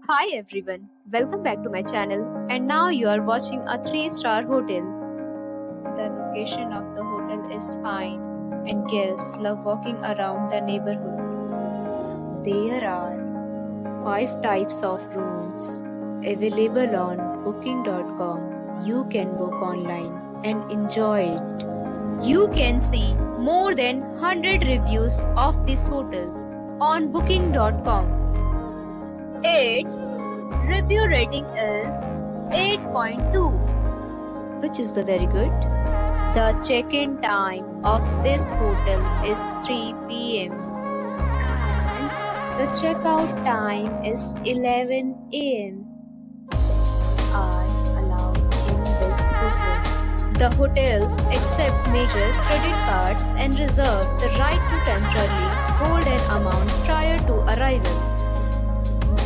Hi everyone, welcome back to my channel, and now you are watching a 3-star hotel. The location of the hotel is fine and guests love walking around the neighborhood. There are 5 types of rooms available on booking.com. You can book online and enjoy it. You can see more than 100 reviews of this hotel on booking.com. Its review rating is 8.2, which is the very good. The check-in time of this hotel is 3 p.m. and the checkout time is 11 a.m. Pets are allowed in this hotel. The hotel accepts major credit cards and reserves the right to temporarily hold an amount prior to arrival.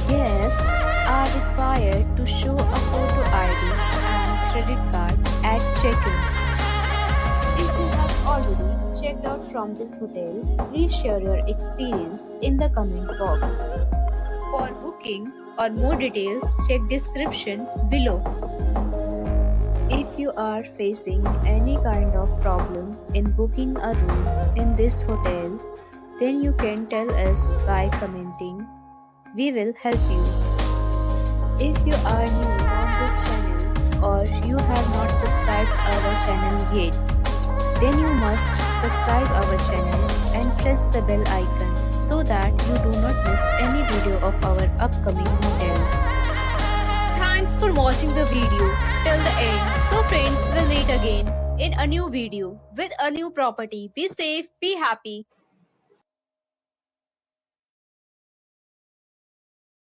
Guests are required to show a photo ID and credit card at check-in. If you have already checked out from this hotel, please share your experience in the comment box. For booking or more details, check description below. If you are facing any kind of problem in booking a room in this hotel, then you can tell us by commenting. We will help you. If you are new on this channel or you have not subscribed our channel yet, then you must subscribe our channel and press the bell icon so that you do not miss any video of our upcoming hotel. Thanks for watching the video till the end. So friends, will meet again in a new video with a new property. Be safe, be happy.